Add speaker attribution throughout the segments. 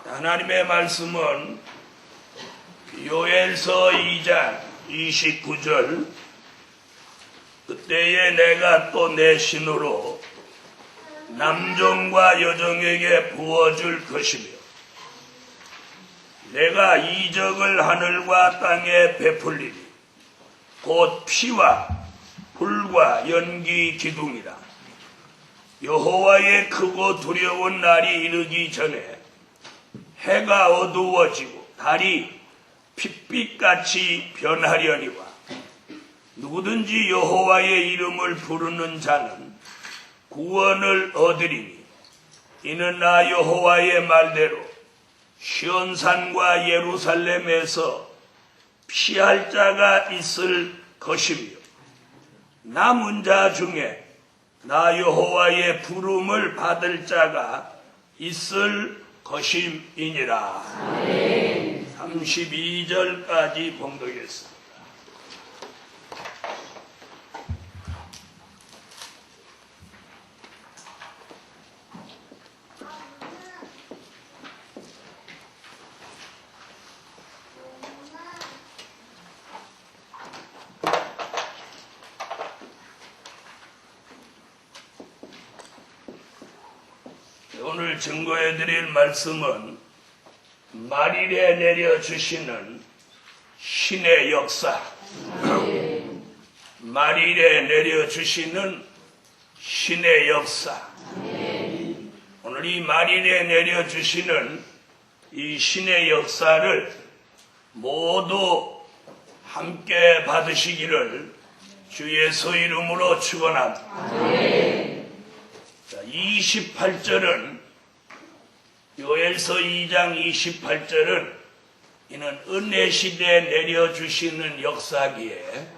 Speaker 1: 하나님의 말씀은 요엘서 2장 29절 그때에 내가 또 내 신으로 남종과 여종에게 부어줄 것이며 내가 이적을 하늘과 땅에 베풀리니 곧 피와 불과 연기 기둥이라. 여호와의 크고 두려운 날이 이르기 전에 해가 어두워지고 달이 핏빛같이 변하려니와 누구든지 여호와의 이름을 부르는 자는 구원을 얻으리니 이는 나 여호와의 말대로 시온산과 예루살렘에서 피할 자가 있을 것이며 남은 자 중에 나 여호와의 부름을 받을 자가 있을 것임이니라. 32절까지 봉독했습니다. 오늘 증거해드릴 말씀은 말일에 내려주시는 신의 역사. 말일에 내려주시는 신의 역사. 오늘 이 말일에 내려주시는 이 신의 역사를 모두 함께 받으시기를 주 예수 이름으로 축원합니다. 28절은 요엘서 2장 28절은 이는 은혜 시대에 내려주시는 역사기에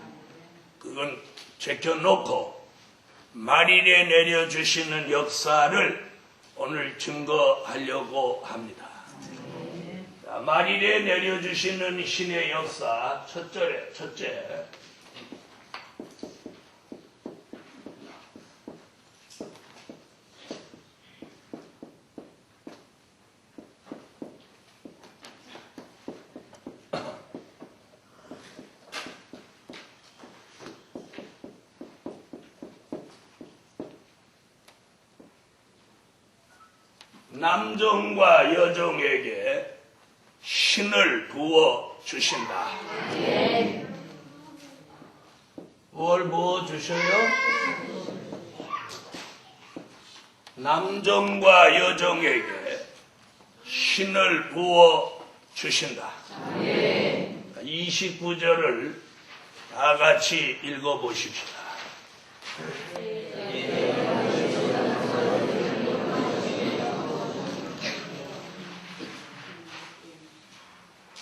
Speaker 1: 그건 제껴놓고 말일에 내려주시는 역사를 오늘 증거하려고 합니다. 자, 말일에 내려주시는 신의 역사 첫째 남종과 여종에게 신을 부어 주신다. 뭘 부어 주셔요? 남종과 여종에게 신을 부어 주신다. 29절을 다 같이 읽어 보십시다.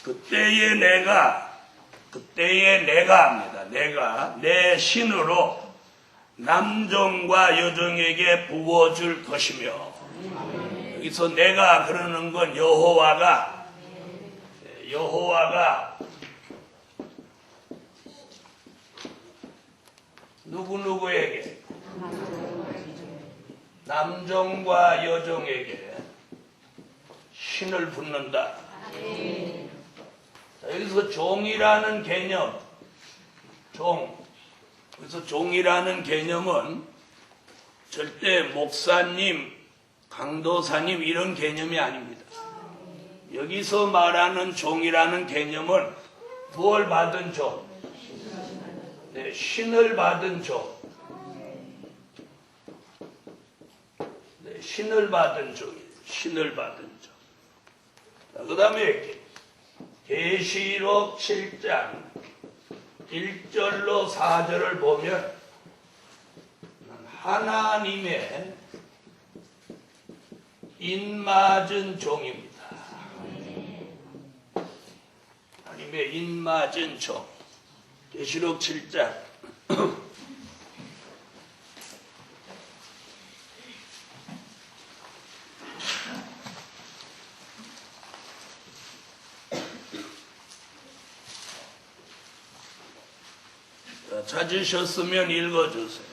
Speaker 1: 그때에 내가 합니다. 내가 내 신으로 남종과 여종에게 부어줄 것이며, 여기서 내가 그러는 건 여호와가 누구에게? 남종과 여종에게 신을 붓는다. 여기서 종이라는 개념, 그래서 종이라는 개념은 절대 목사님, 강도사님 이런 개념이 아닙니다. 여기서 말하는 종이라는 개념은 무엇을 받은 종? 네, 신을 받은 종. 네, 신을 받은 종이에요. 신을 받은 종. 그 다음에 계시록 7장 1절로 4절을 보면 하나님의 인맞은 종입니다. 하나님의 인맞은 종. 계시록 7장 찾으셨으면 읽어주세요.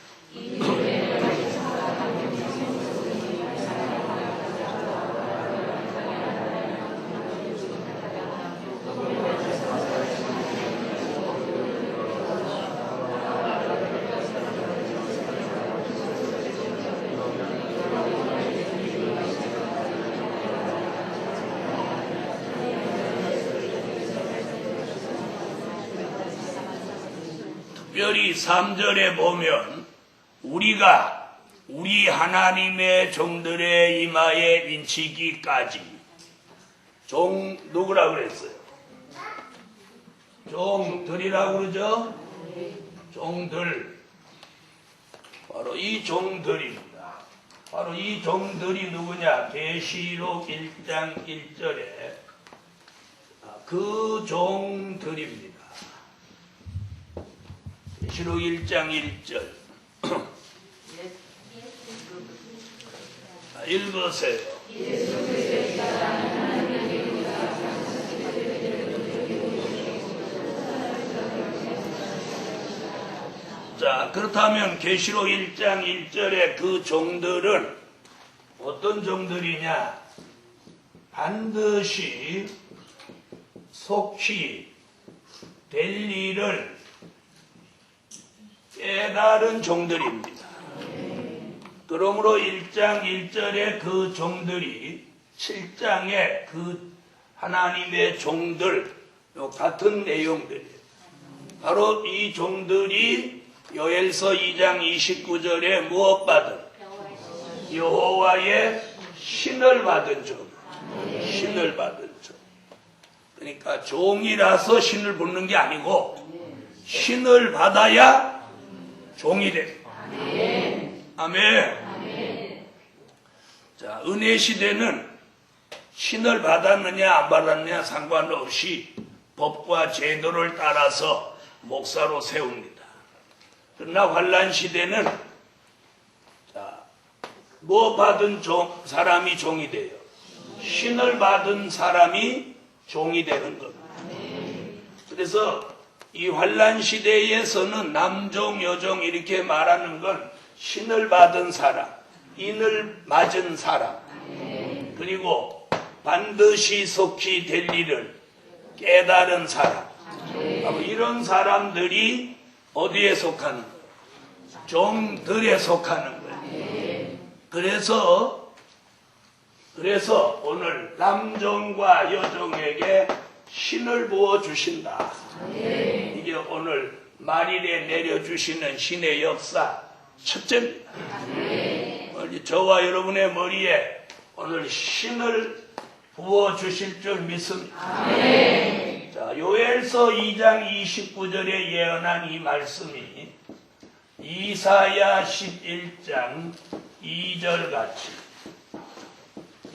Speaker 1: 특별히 3절에 보면 우리가 우리 하나님의 종들의 이마에 인치기까지 종 누구라 그랬어요? 종들이라고 그러죠? 종들. 바로 이 종들입니다. 바로 이 종들이 누구냐? 계시록 1장 1절에 그 종들입니다. 계시록 1장 1절 읽으세요. 자, 그렇다면 계시록 1장 1절의 그 종들은 어떤 종들이냐? 반드시 속히 될 일을 깨달은 종들입니다. 그러므로 1장 1절의 그 종들이 7장의 그 하나님의 종들 같은 내용들이에요. 바로 이 종들이 요엘서 2장 29절에 무엇 받은? 여호와의 신을 받은 종. 신을 받은 종. 그러니까 종이라서 신을 붙는 게 아니고 신을 받아야 종이 됩니다. 아멘. 자, 은혜 시대는 신을 받았느냐 안 받았느냐 상관없이 법과 제도를 따라서 목사로 세웁니다. 그러나 환란 시대는 뭐 받은 사람이 종이 돼요? 신을 받은 사람이 종이 되는 겁니다. 그래서 이 환란 시대에서는 남종, 여종 이렇게 말하는 건 신을 받은 사람, 인을 맞은 사람, 그리고 반드시 속히 될 일을 깨달은 사람, 이런 사람들이 어디에 속하는 거예요? 종들에 속하는 거예요. 그래서 오늘 남종과 여종에게 신을 부어 주신다. 이게 오늘 말일에 내려주시는 신의 역사 첫째입니다. 저와 여러분의 머리에 오늘 신을 부어 주실 줄 믿습니다. 자, 요엘서 2장 29절에 예언한 이 말씀이 이사야 11장 2절 같이,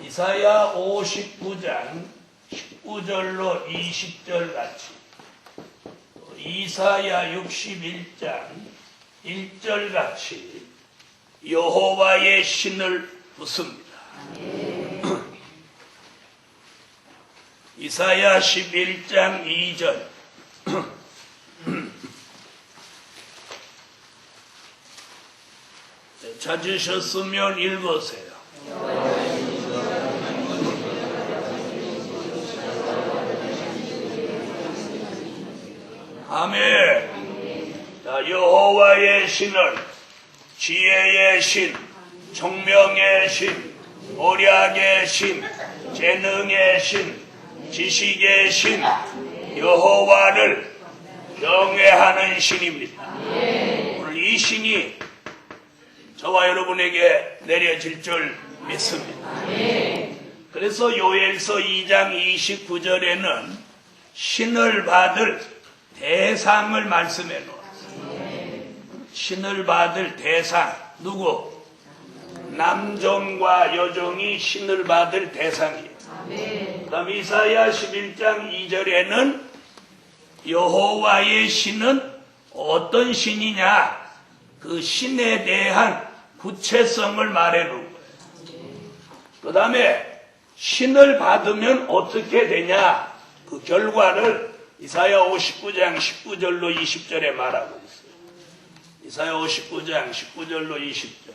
Speaker 1: 이사야 59장 19절로 20절 같이, 이사야 61장 1절 같이 여호와의 신을 붙습니다. 이사야 11장 2절 찾으셨으면 읽으세요. 아멘. 자, 여호와의 신은 지혜의 신, 총명의 신, 모략의 신, 재능의 신, 지식의 신, 여호와를 경외하는 신입니다. 오늘 이 신이 저와 여러분에게 내려질 줄 믿습니다. 그래서 요엘서 2장 29절에는 신을 받을 대상을 말씀해 놓았어요. 신을 받을 대상, 누구? 남종과 여종이 신을 받을 대상이에요. 그 다음 이사야 11장 2절에는 여호와의 신은 어떤 신이냐? 그 신에 대한 구체성을 말해놓은 거예요. 그 다음에 신을 받으면 어떻게 되냐? 그 결과를 이사야 59장 19절로 20절에 말하고 있어요. 이사야 59장 19절로 20절.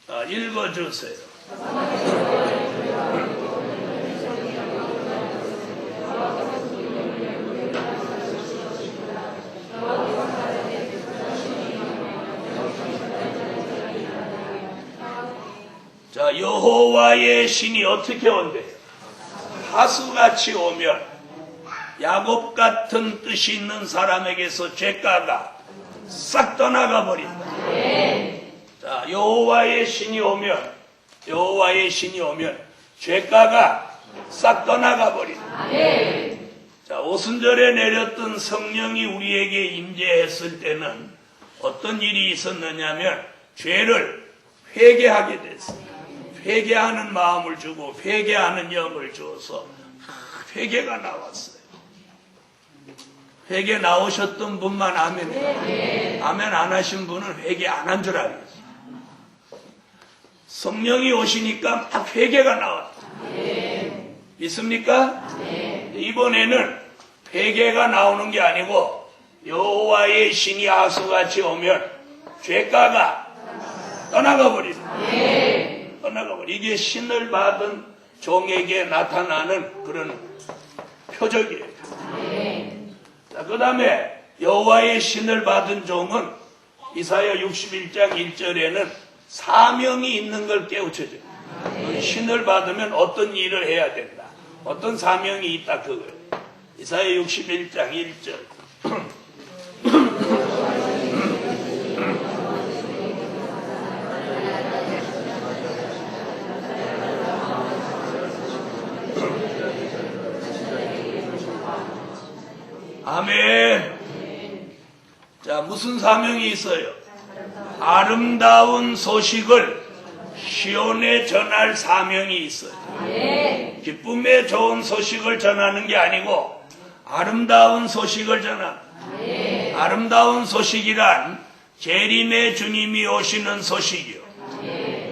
Speaker 1: 자, 읽어주세요. 자, 여호와의 신이 어떻게 온대요? 하수같이 오면 야곱 같은 뜻이 있는 사람에게서 죄가가 싹 떠나가 버린다. 자, 여호와의 신이 오면 죄가가 싹 떠나가 버린다. 자, 오순절에 내렸던 성령이 우리에게 임재했을 때는 어떤 일이 있었느냐면 죄를 회개하게 됐어요. 회개하는 마음을 주고 회개하는 영을 주어서 회개가 나왔어요. 회개 나오셨던 분만 아멘. 아멘 안 하신 분은 회개 안 한 줄 알겠어요. 성령이 오시니까 막 회개가 나왔다. 믿습니까? 이번에는 회개가 나오는 게 아니고 여호와의 신이 하수같이 오면 죄가가 떠나가 버린다. 떠나가 버려. 이게 신을 받은 종에게 나타나는 그런 표적이에요. 자, 그 다음에 여호와의 신을 받은 종은 이사야 61장 1절에는 사명이 있는 걸 깨우쳐줘요. 신을 받으면 어떤 일을 해야 된다. 어떤 사명이 있다 그거예요. 이사야 61장 1절. 아멘. 자, 무슨 사명이 있어요? 아름다운 소식을 시온에 전할 사명이 있어요. 기쁨의 좋은 소식을 전하는 게 아니고 아름다운 소식을 전하는. 아름다운 소식이란 재림의 주님이 오시는 소식이요.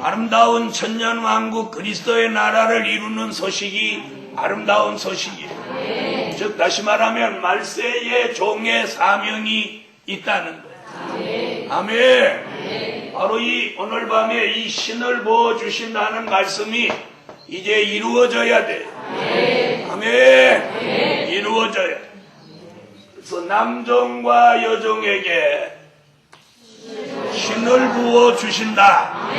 Speaker 1: 아름다운 천년왕국 그리스도의 나라를 이루는 소식이 아름다운 소식이에요. 즉 다시 말하면 말세의 종의 사명이 있다는 거예요. 아멘. 바로 이 오늘 밤에 이 신을 부어주신다는 말씀이 이제 이루어져야 돼요. 아멘. 이루어져야 돼요. 그래서 남종과 여종에게 신을 부어주신다.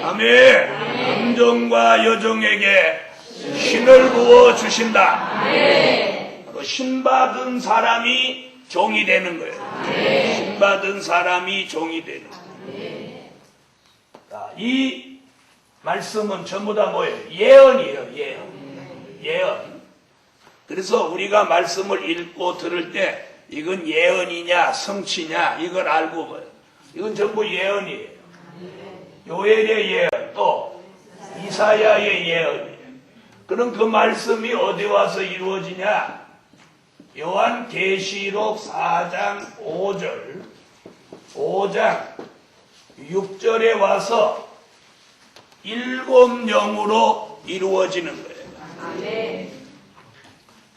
Speaker 1: 아멘. 남종과 여종에게 신을 부어주신다. 신받은 사람이 종이 되는 거예요. 신받은 사람이 종이 되는 거예요. 자, 이 말씀은 전부 다 뭐예요? 예언이에요. 예언. 그래서 우리가 말씀을 읽고 들을 때 이건 예언이냐 성취냐 이걸 알고 봐요. 이건 전부 예언이에요. 요엘의 예언 또 이사야의 예언이에요. 그럼 그 말씀이 어디 와서 이루어지냐? 요한계시록 4장 5장 6절에 와서 7영으로 이루어지는 거예요.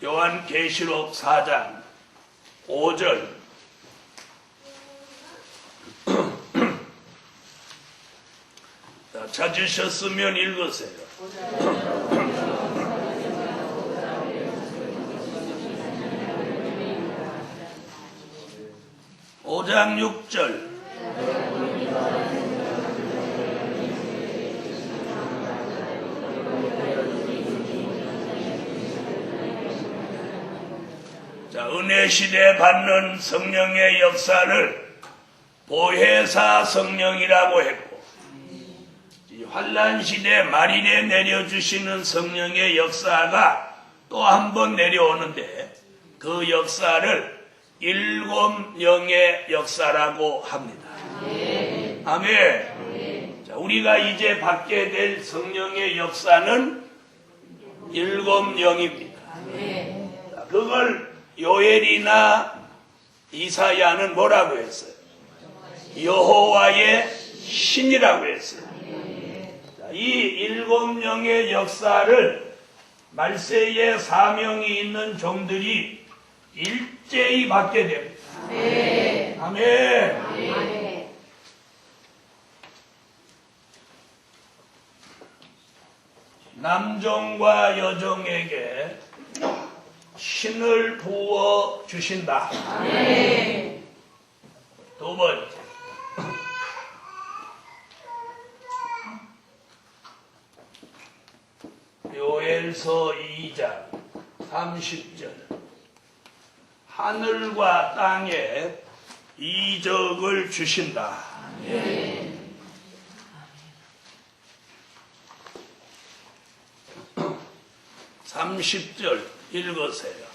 Speaker 1: 요한계시록 4장 5절 찾으셨으면 읽으세요. 5장 6절. 자, 은혜 시대 받는 성령의 역사를 보혜사 성령이라고 했고, 환난 시대 말일에 내려주시는 성령의 역사가 또 한 번 내려오는데 그 역사를 7영의 역사라고 합니다. 아멘. 자, 우리가 이제 받게 될 성령의 역사는 7영입니다. 자, 그걸 요엘이나 이사야는 뭐라고 했어요? 여호와의 신이라고 했어요. 자, 이 7영의 역사를 말세의 사명이 있는 종들이 일제히 받게 됩니다. 아멘. 남종과 여종에게 신을 부어 주신다. 두 번째, 요엘서 2장 30절. 하늘과 땅에 이적을 주신다. 30절 읽으세요.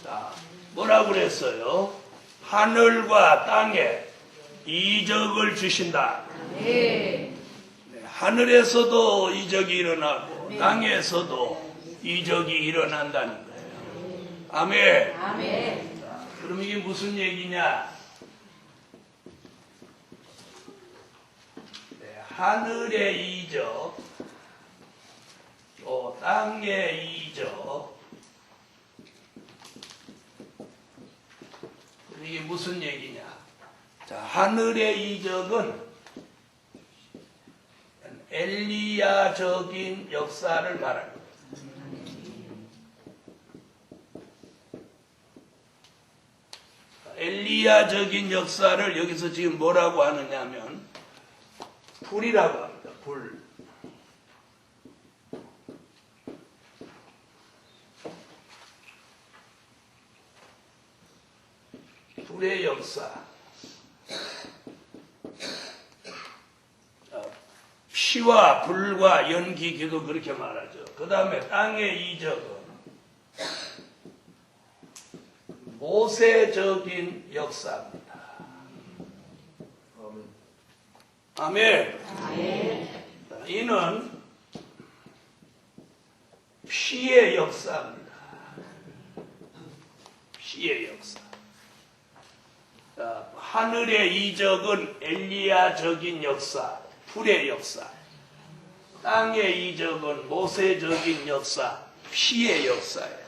Speaker 1: 자, 뭐라고 그랬어요? 하늘과 땅에 이적을 주신다. 네, 하늘에서도 이적이 일어나고 땅에서도 이적이 일어난다는 거예요. 아멘. 자, 그럼 이게 무슨 얘기냐? 하늘의 이적, 또 땅의 이적. 이게 무슨 얘기냐? 자, 하늘의 이적은 엘리야적인 역사를 말합니다. 엘리야적인 역사를 여기서 지금 뭐라고 하느냐면 불이라고 합니다. 불. 불의 역사. 피와 불과 연기, 기도 그렇게 말하죠. 그 다음에 땅의 이적은 모세적인 역사입니다. 아멘. 이는 피의 역사입니다. 피의 역사. 하늘의 이적은 엘리야적인 역사, 불의 역사. 땅의 이적은 모세적인 역사, 피의 역사예요.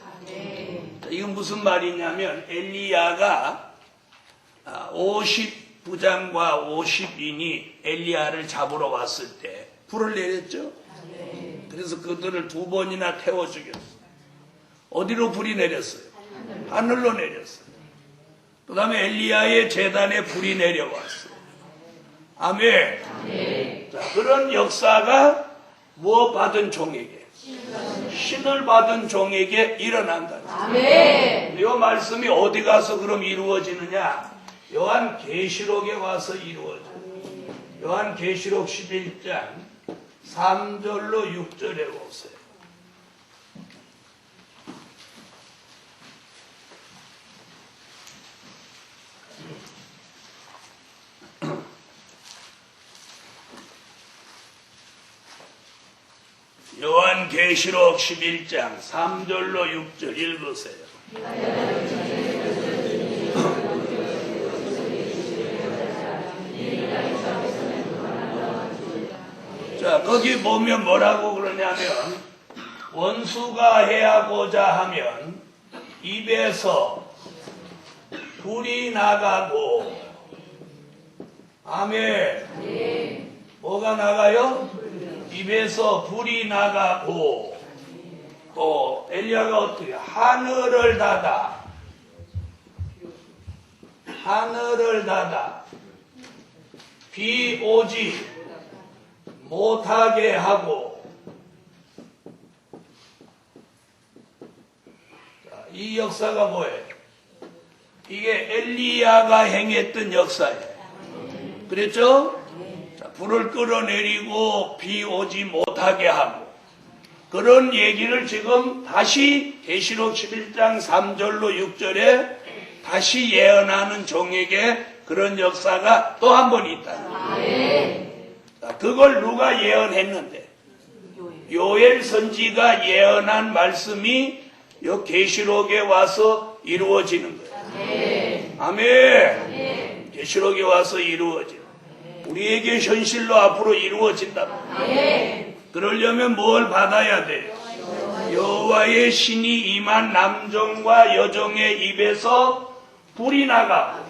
Speaker 1: 이건 무슨 말이냐면 엘리야가 50부장과 50인이 엘리야를 잡으러 왔을 때 불을 내렸죠. 그래서 그들을 2번이나 태워 죽였어요. 어디로 불이 내렸어요? 하늘로 내렸어요. 그 다음에 엘리야의 제단에 불이 내려왔어요. 아멘. 자, 그런 역사가 무엇 받은 종에게? 신을 받은 종에게 일어난다. 아멘. 이 말씀이 어디 가서 그럼 이루어지느냐? 요한계시록에 와서 이루어져요. 요한계시록 11장 3절로 6절에 보세요. 요한계시록 11장 3절로 6절 읽으세요. 자, 거기 보면 뭐라고 그러냐면 원수가 해하고자 하면 입에서 불이 나가고. 아멘. 뭐가 나가요? 입에서 불이 나가고. 또 엘리야가 어떻게 하늘을 닫아 비 오지 못하게 하고. 자, 이 역사가 뭐예요? 이게 엘리야가 행했던 역사예요. 그랬죠? 자, 불을 끌어내리고 비 오지 못하게 하고. 그런 얘기를 지금 다시 계시록 11장 3절로 6절에 다시 예언하는 종에게 그런 역사가 또 한 번 있다. 자, 그걸 누가 예언했는데? 요엘 선지가 예언한 말씀이 요 계시록에 와서 이루어지는 거예요. 아멘. 계시록에 와서 이루어져. 우리에게 현실로 앞으로 이루어진다. 그러려면 뭘 받아야 돼요? 여호와의 신이 임한 남종과 여종의 입에서 불이 나가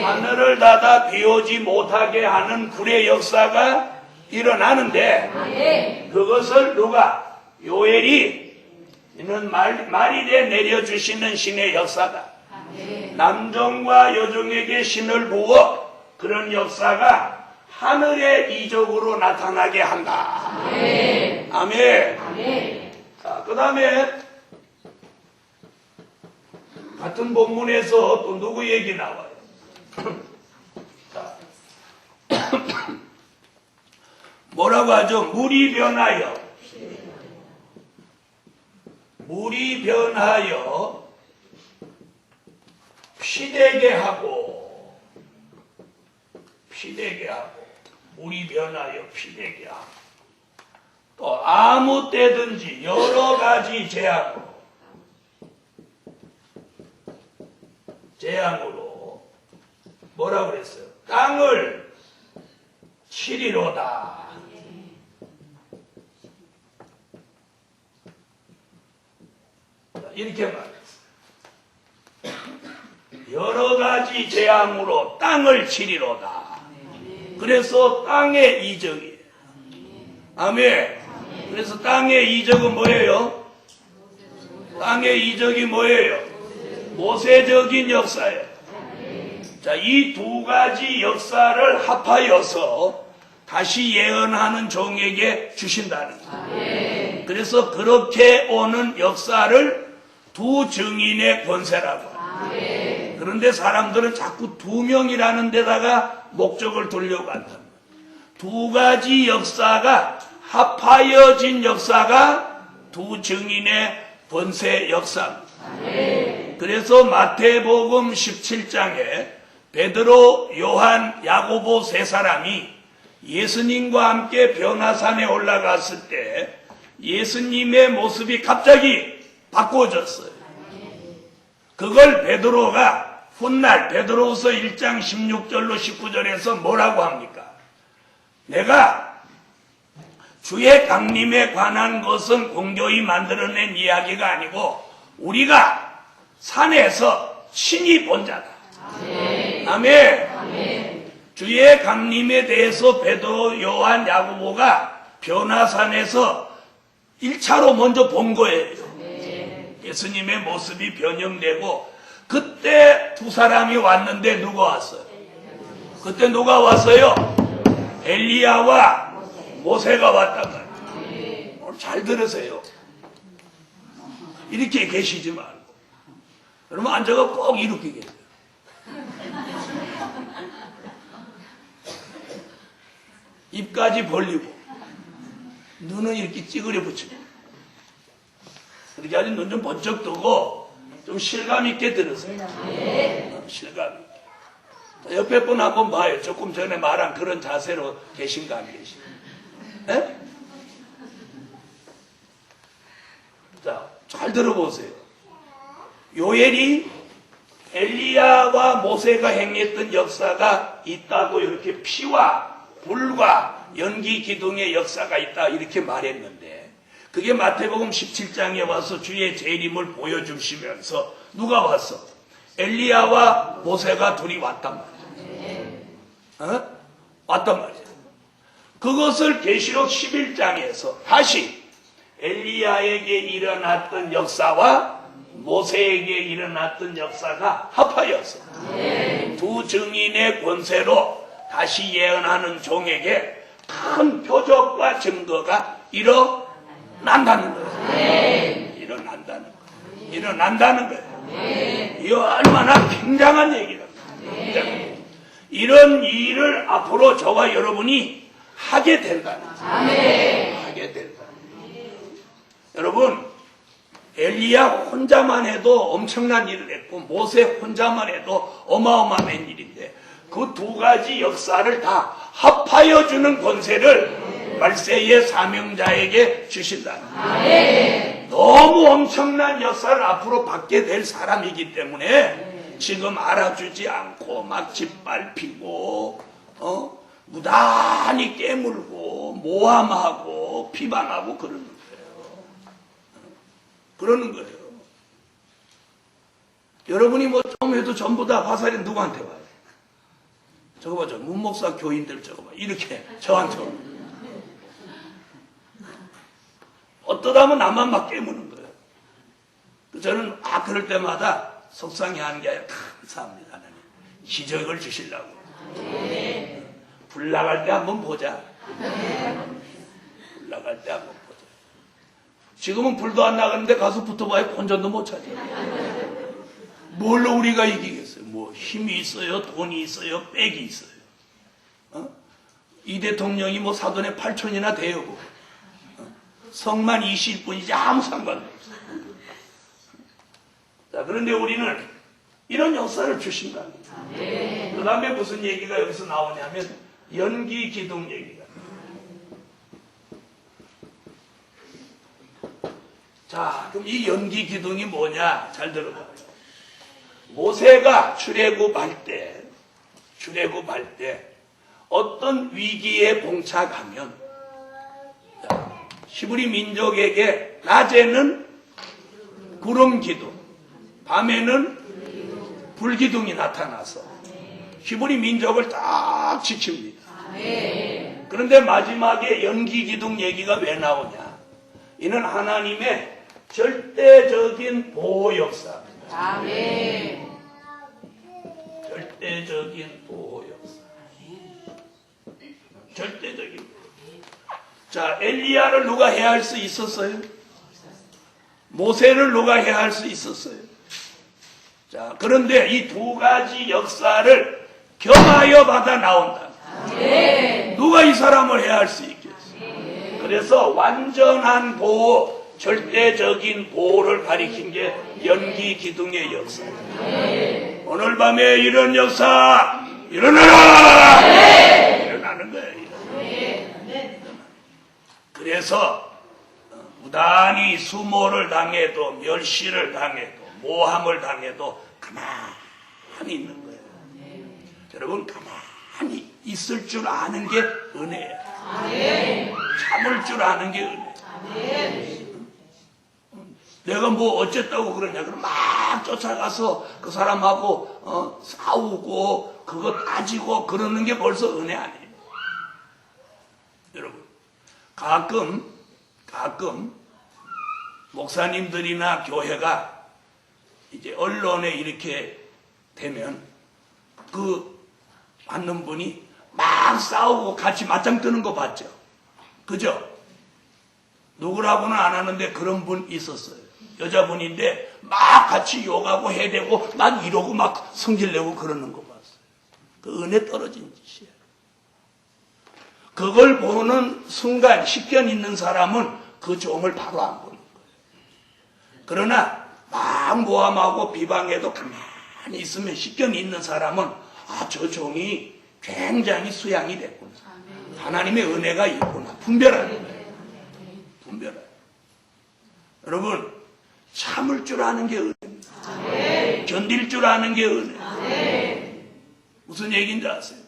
Speaker 1: 하늘을 닫아 비오지 못하게 하는 불의 역사가 일어나는데, 그것을 누가? 요엘이 이는 말일에 내려주시는 신의 역사다. 남종과 여종에게 신을 부어 그런 역사가 하늘의 이적으로 나타나게 한다. 아멘. 자, 그 다음에 같은 본문에서 또 누구 얘기 나와요? 자, 뭐라고 하죠? 물이 변하여 피되게 하고 물이 변하여 피되게 하고 또 아무 때든지 여러 가지 재앙으로 뭐라고 그랬어요? 땅을 치리로다. 이렇게 말했어요. 여러 가지 재앙으로 땅을 치리로다. 그래서 땅의 이적이에요. 아멘. 그래서 땅의 이적은 뭐예요? 땅의 이적이 뭐예요? 모세적인 역사예요. 자, 이 두 가지 역사를 합하여서 다시 예언하는 종에게 주신다는 거예요. 그래서 그렇게 오는 역사를 두 증인의 권세라고 해요. 그런데 사람들은 자꾸 두 명이라는 데다가 목적을 두려고 한다. 두 가지 역사가 합하여진 역사가 두 증인의 권세 역사입니다. 그래서 마태복음 17장에 베드로, 요한, 야고보 세 사람이 예수님과 함께 변화산에 올라갔을 때 예수님의 모습이 갑자기 바꿔졌어요. 그걸 베드로가 훗날 베드로후서 1장 16절로 19절에서 뭐라고 합니까? 내가 주의 강림에 관한 것은 공교히 만들어낸 이야기가 아니고 우리가 산에서 친히 본 자다. 아멘. 주의 강림에 대해서 베드로, 요한, 야고보가 변화산에서 1차로 먼저 본 거예요. 예수님의 모습이 변형되고 그때 두 사람이 왔는데 누가 왔어요? 그때 누가 왔어요? 엘리야와 모세가 왔단 말이에요. 오늘 잘 들으세요. 이렇게 계시지 말고 여러분 앉아가 꼭 이렇게 계세요. 입까지 벌리고 눈은 이렇게 찌그려 붙이고 그렇게 아주 눈 좀 번쩍 뜨고 좀 실감 있게 들으세요. 실감 있게. 자, 옆에 분 한번 봐요. 조금 전에 말한 그런 자세로 계신가 안 계신가. 에? 자, 잘 들어보세요. 요엘이 엘리야와 모세가 행했던 역사가 있다고 이렇게 피와 불과 연기 기둥의 역사가 있다 이렇게 말했는데 그게 마태복음 17장에 와서 주의 재림을 보여주시면서 누가 왔어? 엘리야와 모세가 둘이 왔단 말이야. 왔단 말이야. 그것을 계시록 11장에서 다시 엘리야에게 일어났던 역사와 모세에게 일어났던 역사가 합하여서 두 증인의 권세로 다시 예언하는 종에게 큰 표적과 증거가 일어난다는 거예요. 일어난다는 거예요. 이거 얼마나 굉장한 얘기랍니다. 이런 일을 앞으로 저와 여러분이 하게 된다는 거예요. 하게 된다. 여러분, 엘리야 혼자만 해도 엄청난 일을 했고 모세 혼자만 해도 어마어마한 일인데 그 두 가지 역사를 다 합하여 주는 권세를 말세의 사명자에게 주신다는 거예요. 너무 엄청난 역사를 앞으로 받게 될 사람이기 때문에 지금 알아주지 않고 막 짓밟히고 무단히 깨물고 모함하고 비방하고 그러는 거예요. 여러분이 뭐 좀 해도 전부 다 화살이 누구한테 와요? 저거 봐, 저 문목사 교인들 저거 봐. 이렇게 저한테 와요. 어떠다면 나만 막 깨무는 거예요. 저는 그럴 때마다 속상해하는 게 아니라 감사합니다. 하나님. 기적을 주시려고. 불 나갈 때 한번 보자. 불 나갈 때 한번 보자. 지금은 불도 안 나가는데 가서 붙어봐야 본전도 못 찾아요. 뭘로 우리가 이기겠어요? 뭐 힘이 있어요, 돈이 있어요, 백이 있어요. 이 대통령이 뭐 사돈의 8촌이나 되고 성만 20분이지 아무 상관없어요. 자, 그런데 우리는 이런 역사를 주신 겁니다. 그 다음에 무슨 얘기가 여기서 나오냐면 연기 기둥 얘기가. 자, 그럼 이 연기 기둥이 뭐냐? 잘 들어봐요. 모세가 출애굽할 때 어떤 위기에 봉착하면 히브리 민족에게 낮에는 구름 기둥, 밤에는 불 기둥이 나타나서 히브리 민족을 딱 지킵니다. 그런데 마지막에 연기 기둥 얘기가 왜 나오냐? 이는 하나님의 절대적인 보호 역사입니다. 아멘. 절대적인 보호 역사. 절대적인. 자, 엘리야를 누가 해야 할 수 있었어요? 모세를 누가 해야 할 수 있었어요? 자, 그런데 이 두 가지 역사를 겸하여 받아 나온다. 누가 이 사람을 해야 할 수 있겠어요? 그래서 완전한 보호, 절대적인 보호를 가리킨 게 연기 기둥의 역사예요. 오늘 밤에 이런 역사 일어나라! 일어나는 거예요. 그래서 무단히 수모를 당해도 멸시를 당해도 모함을 당해도 가만히 있는 거예요. 여러분 가만히 있을 줄 아는 게 은혜예요. 참을 줄 아는 게 은혜예요. 내가 뭐 어쨌다고 그러냐 그럼 막 쫓아가서 그 사람하고 싸우고 그거 따지고 그러는 게 벌써 은혜 아니에요. 여러분 가끔 목사님들이나 교회가 이제 언론에 이렇게 되면 그 받는 분이 막 싸우고 같이 맞짱 뜨는 거 봤죠? 그죠? 누구라고는 안 하는데 그런 분 있었어요. 여자분인데 막 같이 욕하고 해대고 난 이러고 막 성질내고 그러는 거 봤어요. 그 은혜 떨어진 짓이에요. 그걸 보는 순간 식견 있는 사람은 그 종을 바로 안 보는 거예요. 그러나 막 모함하고 비방해도 가만히 있으면 식견 있는 사람은 아, 저 종이 굉장히 수양이 됐구나. 하나님의 은혜가 있구나. 분별하는 거예요. 분별해요. 여러분 참을 줄 아는 게 은혜입니다. 견딜 줄 아는 게 은혜. 무슨 얘기인지 아세요?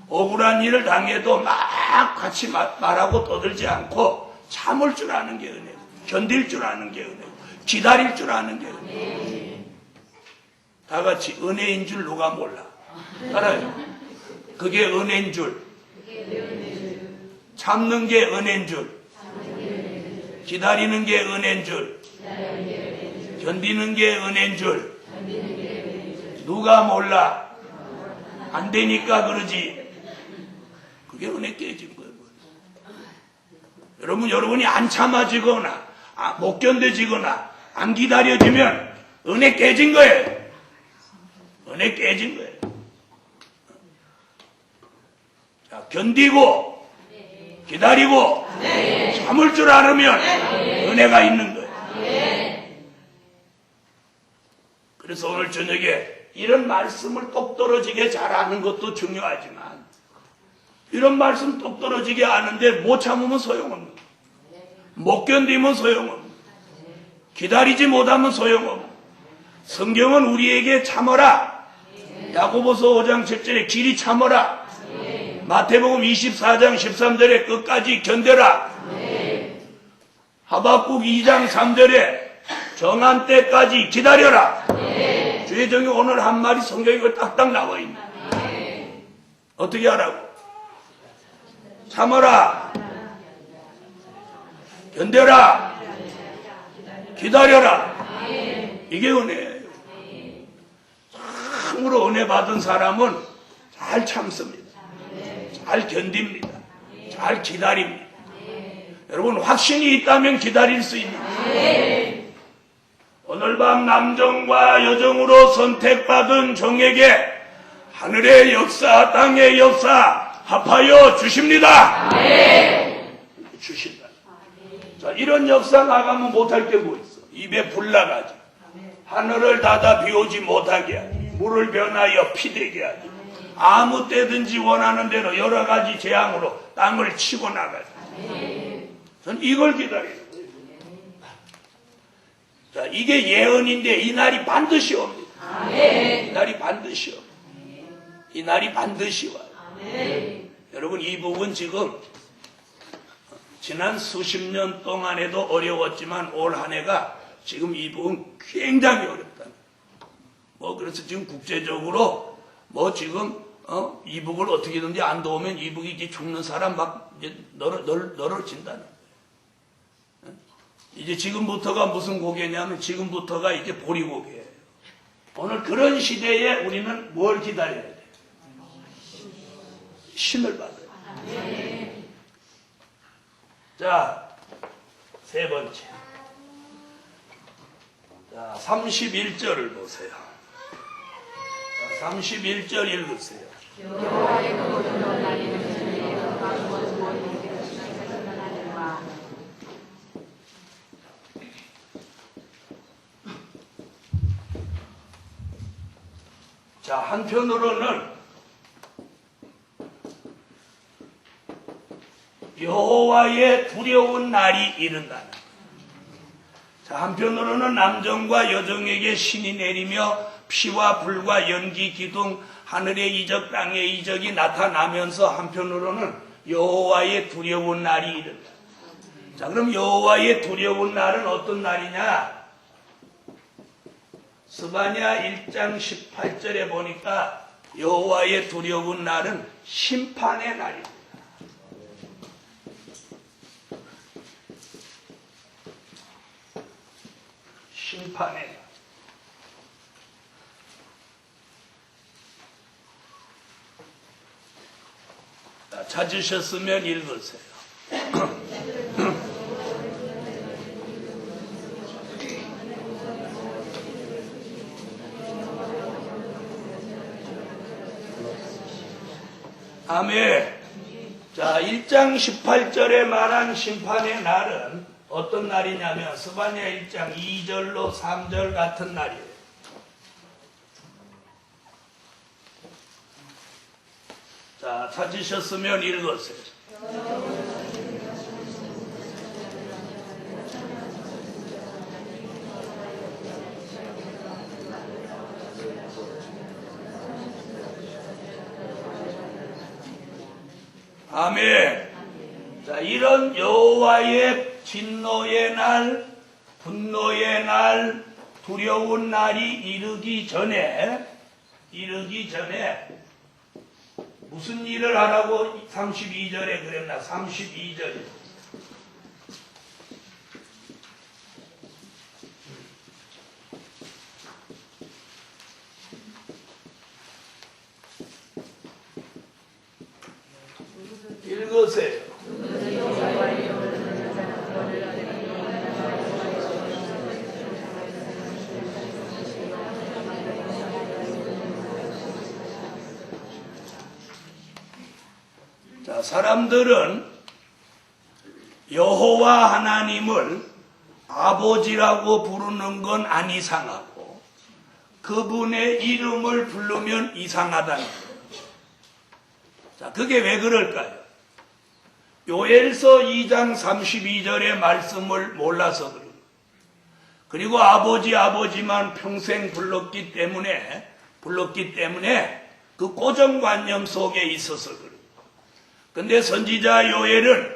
Speaker 1: 억울한 일을 당해도 막 같이 말하고 떠들지 않고 참을 줄 아는 게 은혜고 견딜 줄 아는 게 은혜고 기다릴 줄 아는 게 은혜고. 다 같이 은혜인 줄 누가 몰라? 알아요? 그게 은혜인 줄. 참는 게 은혜인 줄. 기다리는 게 은혜인 줄. 견디는 게 은혜인 줄. 누가 몰라? 안 되니까 그러지. 그게 은혜 깨진 거예요. 여러분이 안 참아지거나 못 견뎌지거나 안 기다려지면 은혜 깨진 거예요. 은혜 깨진 거예요. 자, 견디고 기다리고 참을 줄 알으면 은혜가 있는 거예요. 그래서 오늘 저녁에 이런 말씀을 똑떨어지게 잘 아는 것도 중요하지만 이런 말씀 똑떨어지게 아는데 못 참으면 소용없는 거예요. 못 견디면 소용없는 거예요. 기다리지 못하면 소용없는 거예요. 성경은 우리에게 참어라. 야고보서 5장 7절에 길이 참어라. 마태복음 24장 13절에 끝까지 견뎌라. 하박국 2장 3절에 정한 때까지 기다려라. 주의 종이 오늘 한 말이 성경에 딱딱 나와 있네. 어떻게 하라고? 참아라. 견뎌라. 기다려라. 이게 은혜예요. 참으로 은혜 받은 사람은 잘 참습니다. 잘 견딥니다. 잘 기다립니다. 여러분 확신이 있다면 기다릴 수 있는 오늘 밤 남정과 여정으로 선택받은 종에게 하늘의 역사, 땅의 역사 합하여 주십니다. 주신다. 자, 이런 역사 나가면 못할 게 뭐 있어? 입에 불 나가지. 하늘을 닫아 비오지 못하게 하지. 물을 변하여 피되게 하지. 아무 때든지 원하는 대로 여러 가지 재앙으로 땅을 치고 나가지. 전 이걸 기다려요. 자, 이게 예언인데 이 날이 반드시 옵니다. 이 날이 반드시 옵니다. 이 날이 반드시 와요. 여러분, 이북은 지금 지난 수십 년 동안에도 어려웠지만 올 한 해가 지금 이북은 굉장히 어렵다. 그래서 지금 국제적으로 지금 이북을 어떻게든지 안 도우면 이북이 이제 죽는 사람 막 이제 널어진다는 거예요. 이제 지금부터가 무슨 고개냐면 지금부터가 이제 보리고개예요. 오늘 그런 시대에 우리는 뭘 기다려야 돼요? 신을 받아요. 자, 세 번째. 자, 31절을 보세요. 자, 31절 읽으세요. 자, 한편으로는 여호와의 두려운 날이 이른다는. 자, 한편으로는 남정과 여정에게 신이 내리며 피와 불과 연기, 기둥, 하늘의 이적, 땅의 이적이 나타나면서 한편으로는 여호와의 두려운 날이 이른다. 자, 그럼 여호와의 두려운 날은 어떤 날이냐? 스바냐 1장 18절에 보니까 여호와의 두려운 날은 심판의 날입니다. 심판의 날. 자, 찾으셨으면 읽으세요. 아멘. 자, 1장 18절에 말한 심판의 날은 어떤 날이냐면 스바냐 1장 2절로 3절 같은 날이에요. 자, 찾으셨으면 읽으세요. 아멘. 자, 이런 여호와의 진노의 날, 분노의 날, 두려운 날이 이르기 전에 무슨 일을 하라고 32절에 그랬나? 32절. 읽으세요. 자, 사람들은 여호와 하나님을 아버지라고 부르는 건 안 이상하고 그분의 이름을 부르면 이상하다는 거예요. 자, 그게 왜 그럴까요? 요엘서 2장 32절의 말씀을 몰라서 그래요. 그리고 아버지만 평생 불렀기 때문에 그 고정관념 속에 있어서 그래요. 근데 선지자 요엘은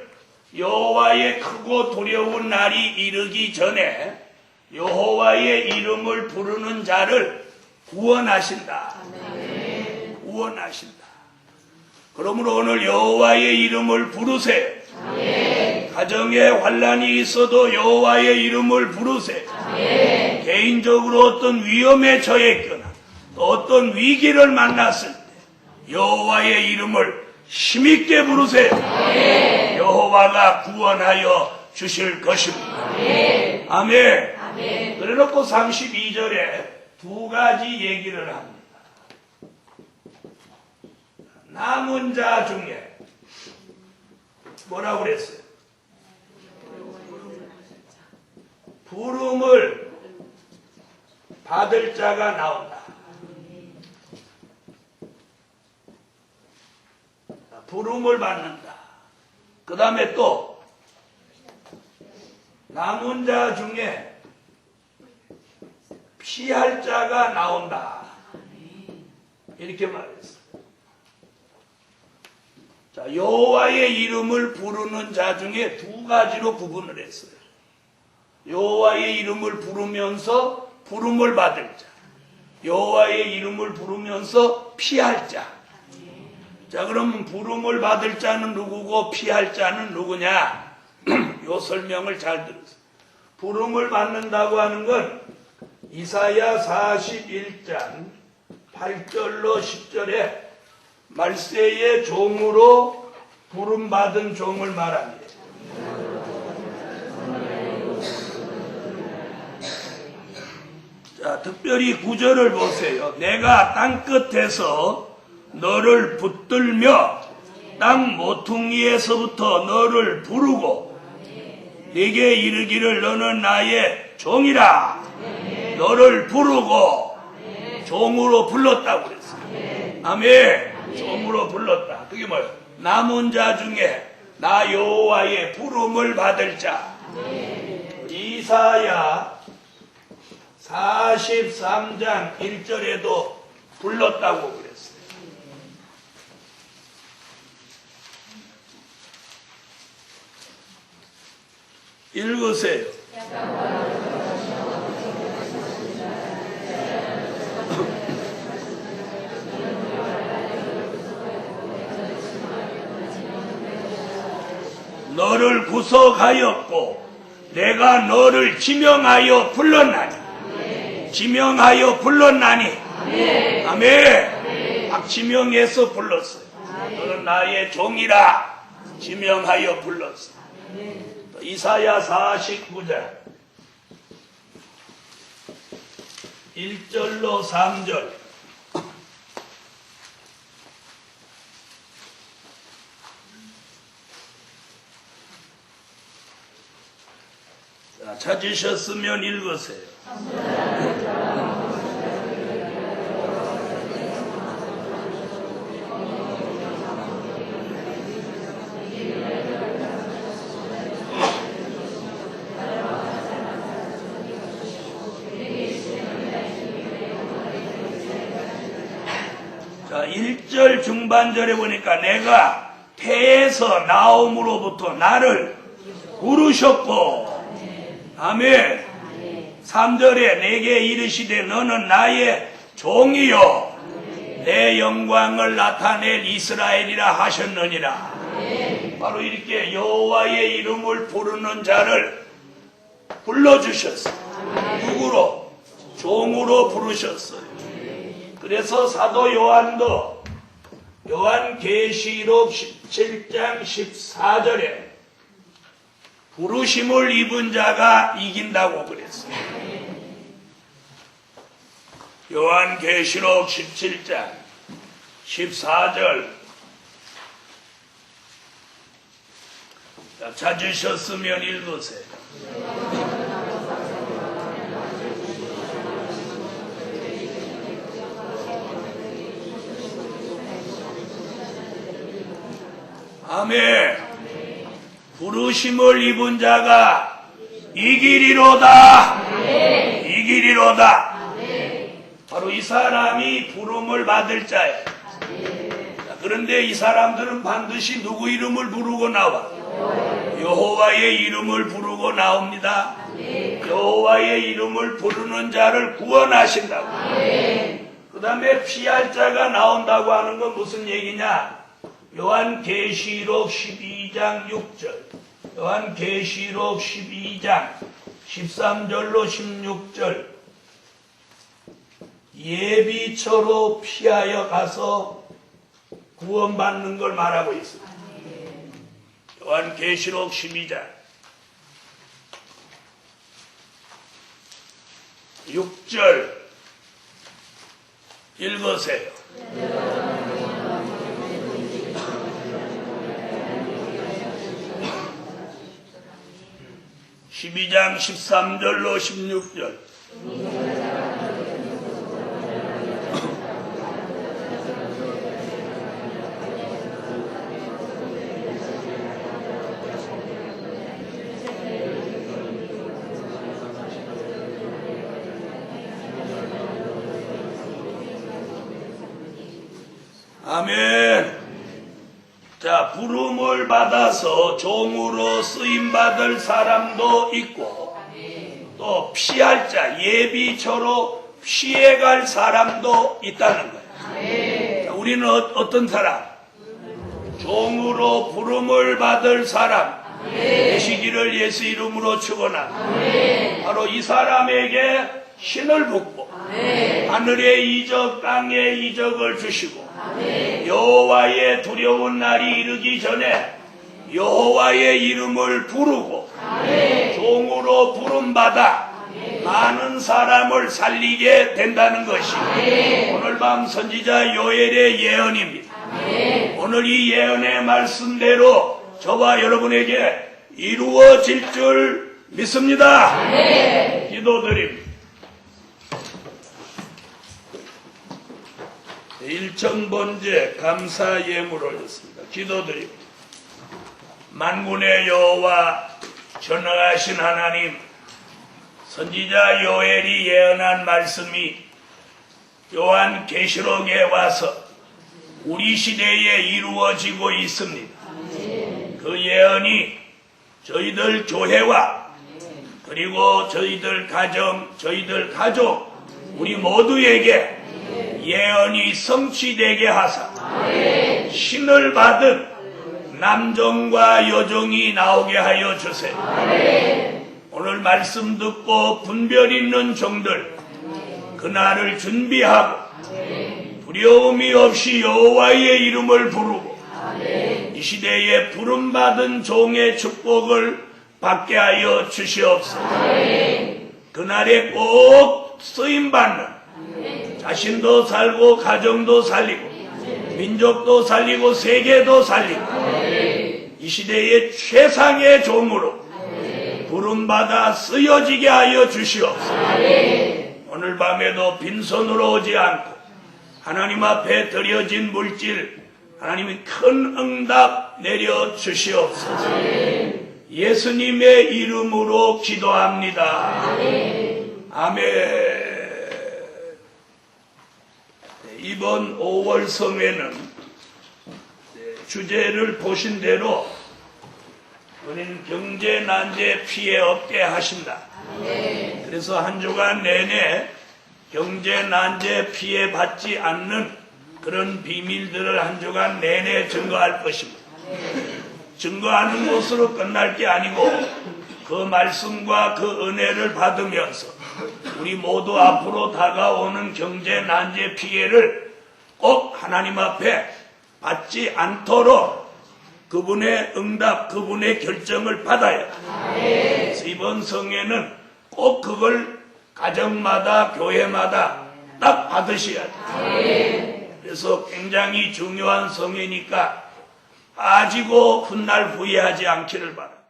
Speaker 1: 여호와의 크고 두려운 날이 이르기 전에 여호와의 이름을 부르는 자를 구원하신다. 구원하신다. 그러므로 오늘 여호와의 이름을 부르세요. 가정에 환난이 있어도 여호와의 이름을 부르세요. 개인적으로 어떤 위험에 처했거나 또 어떤 위기를 만났을 때 여호와의 이름을 힘있게 부르세요. 여호와가 구원하여 주실 것입니다. 아멘. 그래놓고 32절에 두 가지 얘기를 합니다. 남은 자 중에 뭐라고 그랬어요? 부름을 받을 자가 나온다. 부름을 받는다. 그 다음에 또 남은 자 중에 피할 자가 나온다. 이렇게 말했어요. 자, 여호와의 이름을 부르는 자 중에 두 가지로 구분을 했어요. 여호와의 이름을 부르면서 부름을 받을 자, 여호와의 이름을 부르면서 피할 자. 자, 그러면 부름을 받을 자는 누구고 피할 자는 누구냐? 요 설명을 잘 들으세요. 부름을 받는다고 하는 건 이사야 41장 8절로 10절에 말세의 종으로 부름받은 종을 말합니다. 자, 특별히 9절을 보세요. 내가 땅끝에서 너를 붙들며 땅 모퉁이에서부터 너를 부르고 네게 이르기를 너는 나의 종이라. 너를 부르고 종으로 불렀다고 그랬어요. 아멘. 종으로 불렀다. 그게 뭐예요? 남은 자 중에 나 여호와의 부름을 받을 자. 이사야 43장 1절에도 불렀다고 그랬어요. 읽으세요. 너를 구속하였고 내가 너를 지명하여 불렀나니. 지명하여 불렀나니. 아멘. 막 지명해서 불렀어요. 너는 나의 종이라. 지명하여 불렀어요. 이사야 49장 1절로 3절. 자, 찾으셨으면 읽으세요. 자, 1절 중반절에 보니까 내가 태에서 나옴으로부터 나를 부르셨고, 아멘. 3절에 내게 이르시되 너는 나의 종이요 내 영광을 나타낼 이스라엘이라 하셨느니라. 바로 이렇게 여호와의 이름을 부르는 자를 불러주셨어요. 누구로? 종으로 부르셨어요. 그래서 사도 요한도 요한계시록 17장 14절에 부르심을 입은 자가 이긴다고 그랬어요. 요한계시록 17장 14절. 자, 찾으셨으면 읽으세요. 아멘. 부르심을 입은 자가 이기리로다. 이기리로다. 바로 이 사람이 부름을 받을 자예요. 그런데 이 사람들은 반드시 누구 이름을 부르고 나와? 여호와의 이름을 부르고 나옵니다. 여호와의 이름을 부르는 자를 구원하신다고. 그 다음에 피할 자가 나온다고 하는 건 무슨 얘기냐? 요한계시록 12장 6절, 요한계시록 12장 13절로 16절, 예비처로 피하여 가서 구원받는 걸 말하고 있습니다. 요한계시록 12장 6절 읽으세요. 12장 13절로 16절. 아멘. 자, 부름을 받아서 종으로 쓰임받을 사람도 있고, 또 피할 자, 예비처로 피해갈 사람도 있다는 거예요. 자, 우리는 어떤 사람? 종으로 부름을 받을 사람. 되시기를 예수 이름으로 축원합니다. 바로 이 사람에게 신을 붓고, 하늘의 이적, 땅의 이적을 주시고, 여호와의 두려운 날이 이르기 전에 여호와의 이름을 부르고 종으로 부름받아 많은 사람을 살리게 된다는 것이 오늘 밤 선지자 요엘의 예언입니다. 오늘 이 예언의 말씀대로 저와 여러분에게 이루어질 줄 믿습니다. 기도드립니다. 일천번째 감사 예물 올렸습니다. 기도드립니다. 만군의 여호와 전능하신 하나님, 선지자 요엘이 예언한 말씀이 요한계시록에 와서 우리 시대에 이루어지고 있습니다. 그 예언이 저희들 교회와 그리고 저희들 가정, 저희들 가족, 우리 모두에게 예언이 성취되게 하사 신을 받은 남종과 여종이 나오게 하여 주세요. 오늘 말씀 듣고 분별 있는 종들 그날을 준비하고 두려움이 없이 여호와의 이름을 부르고 이 시대에 부름받은 종의 축복을 받게 하여 주시옵소서. 그날에 꼭 쓰임받는 자신도 살고 가정도 살리고 민족도 살리고 세계도 살리고 이 시대의 최상의 종으로 부름받아 쓰여지게 하여 주시옵소서. 오늘 밤에도 빈손으로 오지 않고 하나님 앞에 드려진 물질 하나님이 큰 응답 내려 주시옵소서. 예수님의 이름으로 기도합니다. 아멘. 이번 5월 성회는 주제를 보신 대로 우리는 경제 난제 피해 없게 하신다. 그래서 한 주간 내내 경제 난제 피해 받지 않는 그런 비밀들을 한 주간 내내 증거할 것입니다. 증거하는 것으로 끝날 게 아니고 그 말씀과 그 은혜를 받으면서 우리 모두 앞으로 다가오는 경제 난제 피해를 꼭 하나님 앞에 받지 않도록 그분의 응답, 그분의 결정을 받아야 합니다. 이번 성회는 꼭 그걸 가정마다 교회마다 딱 받으셔야 돼요. 그래서 굉장히 중요한 성회니까 빠지고 훗날 후회하지 않기를 바랍니다.